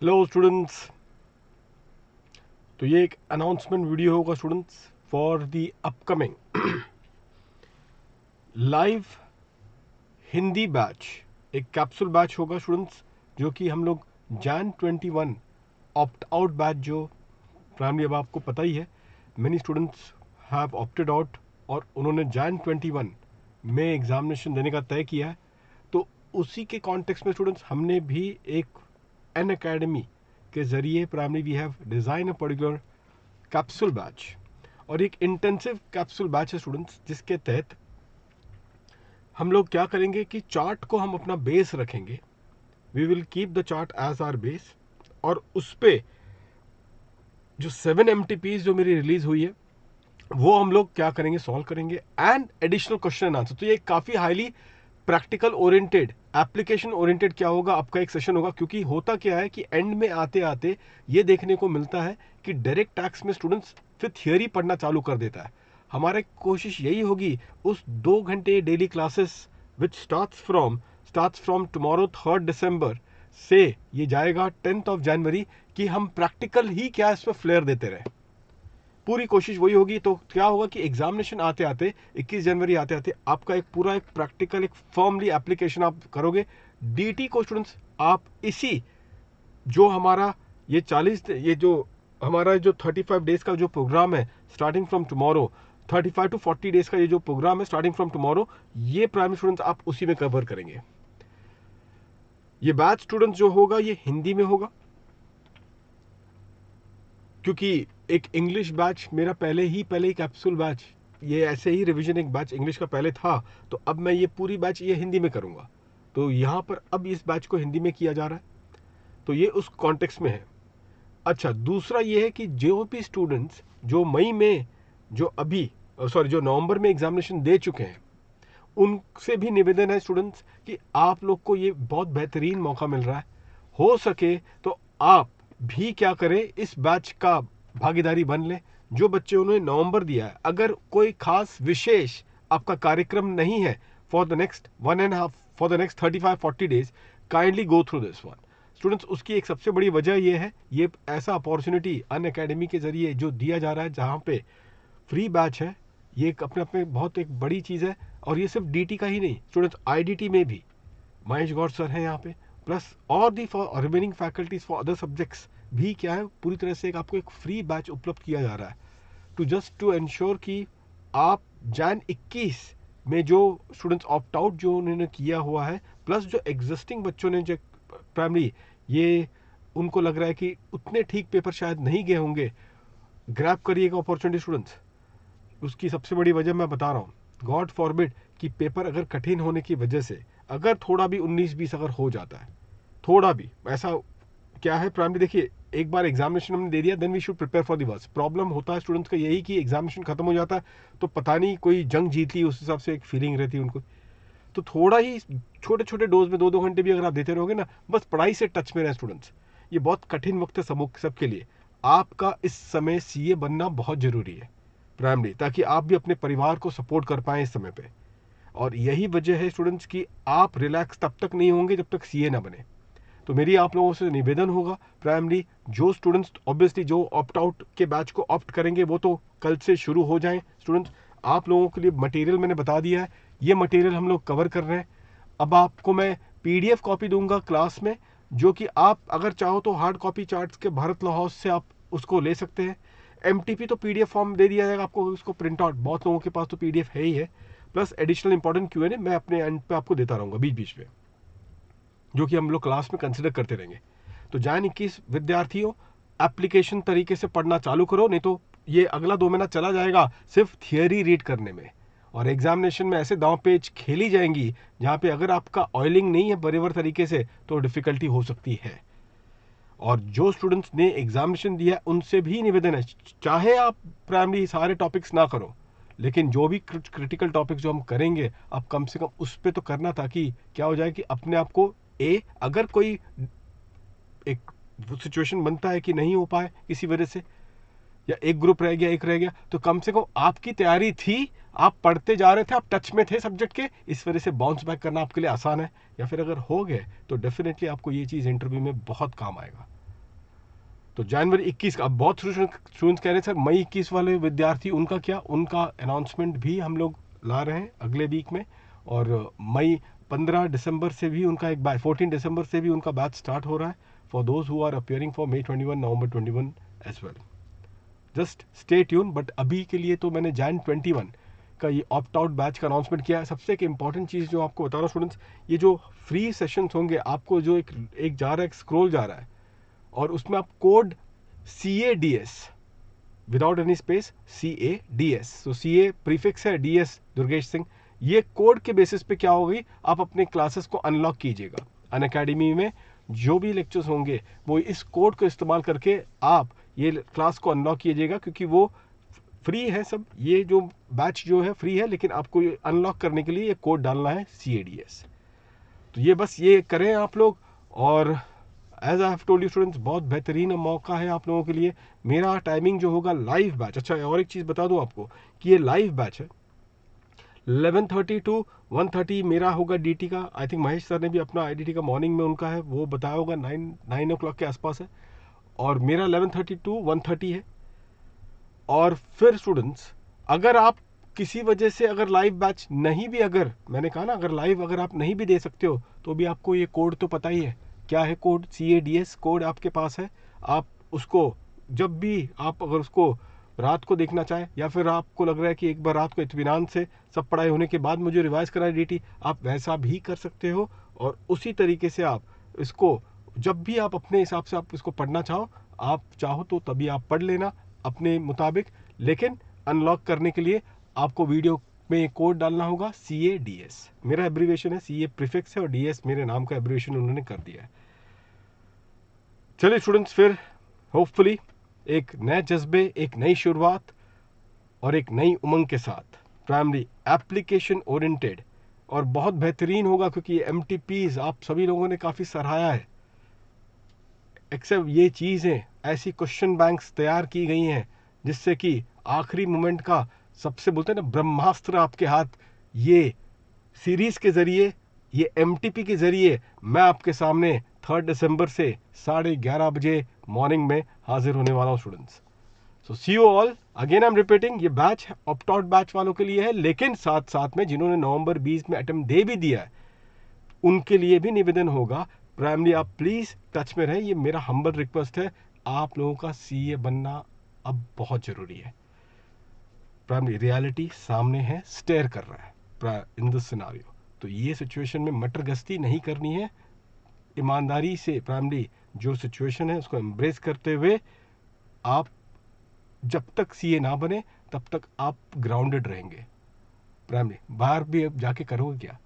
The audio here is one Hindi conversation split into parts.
Hello students. तो ये एक अनाउंसमेंट वीडियो होगा students for the upcoming live Hindi batch. एक कैप्सूल बैच होगा स्टूडेंट्स, जो कि हम लोग Jan 21 ऑप्ट आउट बैच, जो प्राइमरी अब आपको पता ही है, many students have opted out और उन्होंने Jan 21 में एग्जामिनेशन देने का तय किया है। तो उसी के कॉन्टेक्स्ट में स्टूडेंट्स हमने भी एक एन अकेडमी के जरिए primary we have design a particular capsule batch, और एक इंटेंसिव कैप्सूल बैच है स्टूडेंट्स, जिसके तहत हम लोग क्या करेंगे कि चार्ट को हम अपना बेस रखेंगे। We will keep the chart as our base, और उस पे जो 7 MTPs जो मेरी रिलीज हुई है वो हम लोग क्या करेंगे, सॉल्व करेंगे, and additional question and answer. तो ये काफ़ी highly practical oriented, application oriented क्या होगा आपका एक सेशन होगा। क्योंकि होता क्या है कि एंड में आते आते ये देखने को मिलता है कि डायरेक्ट टैक्स में स्टूडेंट्स फिर थियोरी पढ़ना चालू कर देता है। हमारी कोशिश यही होगी उस 2 घंटे daily classes which starts from tomorrow 3 दिसंबर से ये जाएगा 10 जनवरी, कि हम प्रैक्टिकल ही क्या इसमें फ्लेयर देते रहे। पूरी कोशिश वही होगी। तो क्या होगा कि एग्जामिनेशन आते आते 21 जनवरी आते आते आपका एक पूरा एक प्रैक्टिकल एक फर्मली एप्लीकेशन आप करोगे। डीटी को स्टूडेंट्स आप इसी जो हमारा ये 35 डेज का जो प्रोग्राम है starting from tomorrow, 35 to 40 days का ये जो प्रोग्राम है स्टार्टिंग फ्रॉम टुमारो, ये प्राइमरी स्टूडेंट्स आप उसी में कवर करेंगे। ये बैच स्टूडेंट्स जो होगा ये हिंदी में होगा, क्योंकि एक इंग्लिश बैच मेरा पहले ही कैप्सूल बैच, ये ऐसे ही रिवीजन एक बैच इंग्लिश का पहले था, तो अब मैं ये पूरी बैच ये हिंदी में करूंगा। तो यहाँ पर अब इस बैच को हिंदी में किया जा रहा है, तो ये उस कॉन्टेक्स्ट में है। अच्छा, दूसरा ये है कि जो भी स्टूडेंट्स जो मई में जो नवंबर में एग्जामिनेशन दे चुके हैं, उनसे भी निवेदन है स्टूडेंट्स कि आप लोग को ये बहुत बेहतरीन मौका मिल रहा है। हो सके तो आप भी क्या करें, इस बैच का भागीदारी बन लें। जो बच्चे उन्होंने नवंबर दिया है, अगर कोई खास विशेष आपका कार्यक्रम नहीं है for the next 35-40 days, kindly go through this one students. उसकी एक सबसे बड़ी वजह यह है, ये ऐसा अपॉर्चुनिटी अन अकेडमी के जरिए जो दिया जा रहा है, जहाँ पे फ्री बैच है, ये अपने अपने बहुत एक बड़ी चीज़ है। और ये सिर्फ डीटी का ही नहीं स्टूडेंट्स, आईडीटी में भी महेश गौड़ सर हैं यहाँ पे, प्लस और the for remaining faculties for other subjects भी क्या है, पूरी तरह से आपको एक फ्री बैच उपलब्ध किया जा रहा है टू एंश्योर कि आप Jan 21 में जो स्टूडेंट्स ऑप्ट आउट जो उन्होंने किया हुआ है, प्लस जो एग्जिस्टिंग बच्चों ने जो प्राइमरी ये उनको लग रहा है कि उतने ठीक पेपर शायद नहीं गए होंगे, ग्रैब करिएगा अपॉर्चुनिटी स्टूडेंट्स। उसकी सबसे बड़ी वजह मैं बता रहा हूँ, गॉड फॉरबिड कि पेपर अगर कठिन होने की वजह से अगर थोड़ा भी 19-20 अगर हो जाता है, थोड़ा भी ऐसा क्या है प्राइमरी, देखिए एक बार एग्जामिनेशन हमने दे दिया, then we should prepare for the worst. Problem होता है स्टूडेंट्स का यही कि एग्जामिनेशन खत्म हो जाता है तो पता नहीं कोई जंग जीत ली, उस हिसाब से एक फीलिंग रहती है उनको। तो थोड़ा ही छोटे छोटे डोज में 2-2 घंटे भी अगर आप देते रहोगे ना, बस पढ़ाई से टच में रहे स्टूडेंट्स। ये बहुत कठिन वक्त है सबके लिए। आपका इस समय सीए बनना बहुत जरूरी है प्राइमरी, ताकि आप भी अपने परिवार को सपोर्ट कर पाएं इस समय पे। और यही वजह है स्टूडेंट्स कि आप रिलैक्स तब तक नहीं होंगे जब तक सीए ना बने। तो मेरी आप लोगों से निवेदन होगा प्राइमरी, जो स्टूडेंट्स ऑब्वियसली जो ऑप्ट आउट के बैच को ऑप्ट करेंगे वो तो कल से शुरू हो जाएं स्टूडेंट्स। आप लोगों के लिए मटेरियल मैंने बता दिया है, ये मटेरियल हम लोग कवर कर रहे हैं। अब आपको मैं पीडीएफ कॉपी दूंगा क्लास में, जो कि आप अगर चाहो तो हार्ड कॉपी चार्ट्स के भारत लॉ हाउस से आप उसको ले सकते हैं। एमटीपी तो पीडीएफ फॉर्म दे दिया जाएगा आपको, उसको प्रिंट आउट, बहुत लोगों के पास तो पीडीएफ है ही है, प्लस एडिशनल इंपॉर्टेंट क्यूएनए मैं अपने एंड पे आपको देता रहूंगा बीच बीच में, जो कि हम लोग क्लास में कंसिडर करते रहेंगे। तो Jan 21 विद्यार्थियों, एप्लीकेशन तरीके से पढ़ना चालू करो, नहीं तो ये अगला 2 महीना चला जाएगा सिर्फ थियरी रीड करने में, और एग्जामिनेशन में ऐसे दांव पेच खेली जाएंगी जहां पे अगर आपका ऑयलिंग नहीं है बराबर तरीके से तो डिफिकल्टी हो सकती है। और जो स्टूडेंट्स ने एग्जामिनेशन दिया उनसे भी निवेदन है, चाहे आप प्राइमरी सारे टॉपिक्स ना करो, लेकिन जो भी क्रिटिकल टॉपिक्स जो हम करेंगे आप कम से कम उस पर तो करना, ताकि क्या हो जाए कि अपने आप को अगर कोई एक सिचुएशन बनता है कि नहीं हो पाए किसी वजह से, या एक ग्रुप रह गया एक रह गया, तो कम से कम आपकी तैयारी थी, आप पढ़ते जा रहे थे, आप टच में थे सब्जेक्ट के, इस वजह से बाउंस बैक करना आपके लिए आसान है। या फिर अगर हो गए तो डेफिनेटली आपको ये चीज़ इंटरव्यू में बहुत काम आएगा। तो जनवरी 21 का, अब बहुत स्टूडेंट्स कह रहे हैं सर मई 21 वाले विद्यार्थी उनका क्या, उनका अनाउंसमेंट भी हम लोग ला रहे हैं अगले वीक में। और मई 15 दिसंबर से भी उनका एक बैच, 14 दिसंबर से भी उनका बैच स्टार्ट हो रहा है for those who are appearing for May 21 November 21 as well. Just stay tune. But अभी के लिए तो मैंने Jan 21 का ये ऑप्ट आउट बैच का अनाउंसमेंट किया है। सबसे एक इंपॉर्टेंट चीज़ जो आपको बता रहा हूँ स्टूडेंट्स, ये जो फ्री सेशंस होंगे, आपको जो एक जा रहा है, एक स्क्रॉल जा रहा है, और उसमें आप code CADS without any space CADS, तो CA प्रीफिक्स है, DS दुर्गेश सिंह, ये कोड के बेसिस पे क्या होगी, आप अपने क्लासेस को अनलॉक कीजिएगा। अनअकैडमी में जो भी लेक्चर्स होंगे वो इस कोड को इस्तेमाल करके आप ये क्लास को अनलॉक कीजिएगा, क्योंकि वो फ्री है सब। ये जो बैच जो है फ्री है, लेकिन आपको ये अनलॉक करने के लिए ये कोड डालना है CADS। तो ये बस ये करें आप लोग। और as I have told you students, बहुत बेहतरीन मौका है आप लोगों के लिए। मेरा टाइमिंग जो होगा लाइव बैच, अच्छा और एक चीज़ बता दूं आपको कि ये लाइव बैच है 11:30 to 1:30 मेरा होगा DT का। आई थिंक महेश सर ने भी अपना IDT का मॉर्निंग में उनका है वो बताया होगा, 9 o'clock के आसपास है, और मेरा 11:30 to 1:30 है। और फिर स्टूडेंट्स, अगर आप किसी वजह से अगर लाइव बैच नहीं भी, अगर मैंने कहा ना, अगर लाइव अगर आप नहीं भी दे सकते हो तो भी आपको ये कोड तो पता ही है क्या है। कोड CADS कोड आपके पास है। आप उसको जब भी आप अगर उसको रात को देखना चाहें, या फिर आपको लग रहा है कि एक बार रात को इत्मीनान से सब पढ़ाई होने के बाद मुझे रिवाइज कराए DT, आप वैसा भी कर सकते हो। और उसी तरीके से आप इसको जब भी आप अपने हिसाब से आप इसको पढ़ना चाहो, आप चाहो तो तभी आप पढ़ लेना अपने मुताबिक। लेकिन अनलॉक करने के लिए आपको वीडियो में कोड डालना होगा CADS। मेरा एब्रीवेशन है, CA प्रीफिक्स है और DS मेरे नाम का एब्रीवेशन उन्होंने कर दिया है। चलिए स्टूडेंट्स, फिर होपफुली एक नए जज्बे, एक नई शुरुआत और एक नई उमंग के साथ प्राइमरी एप्लीकेशन ओरिएंटेड, और बहुत बेहतरीन होगा क्योंकि MTPs आप सभी लोगों ने काफ़ी सराहाया है। एक्सेप्ट ये चीज़ें, ऐसी क्वेश्चन बैंक्स तैयार की गई हैं जिससे कि आखिरी मोमेंट का सबसे बोलते हैं ना ब्रह्मास्त्र आपके हाथ, ये सीरीज के जरिए, ये MTP के जरिए मैं आपके सामने 3 दिसंबर से 11:30 बजे मॉर्निंग में हाजिर होने वाला हूँ students. So see you all again. I am repeating, ये बैच ऑप्ट आउट बैच वालों के लिए है, लेकिन साथ साथ में जिन्होंने नवंबर 20 में अटेम्प्ट दे भी दिया है उनके लिए भी निवेदन होगा। प्राइमरी आप प्लीज टच में रहें, ये मेरा हम्बल रिक्वेस्ट है। आप लोगों का CA बनना अब बहुत जरूरी है। प्राइमरी रियलिटी सामने है, स्टेयर कर रहा है इन दिस सिनेरियो। तो ये सिचुएशन में मटर गश्ती नहीं करनी है, ईमानदारी से प्राइमरी जो सिचुएशन है उसको एम्ब्रेस करते हुए आप जब तक CA ना बने तब तक आप ग्राउंडेड रहेंगे। प्राइमरी बाहर भी अब जाके करोगे क्या,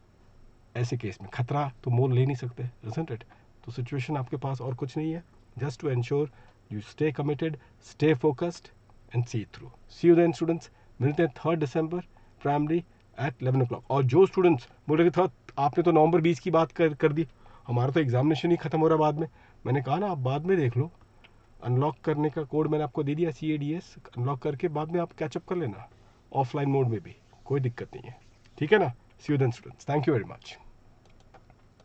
ऐसे केस में खतरा तो मोल ले नहीं सकते, isn't it? तो सिचुएशन आपके पास और कुछ नहीं है, just to ensure you stay committed, stay focused and see through. See you then students, मिलते हैं 3 दिसंबर प्राइमरी एट 11 o'clock। और जो स्टूडेंट्स बोल रहे थे आपने तो नवंबर 20 की बात कर दी, हमारा तो एग्जामिनेशन ही खत्म हो रहा बाद में। मैंने कहा ना आप बाद में देख लो, अनलॉक करने का कोड मैंने आपको दे दिया CADS, अनलॉक करके बाद में आप कैचअप कर लेना ऑफलाइन मोड में भी, कोई दिक्कत नहीं है, ठीक है ना। See you then students, thank you very much.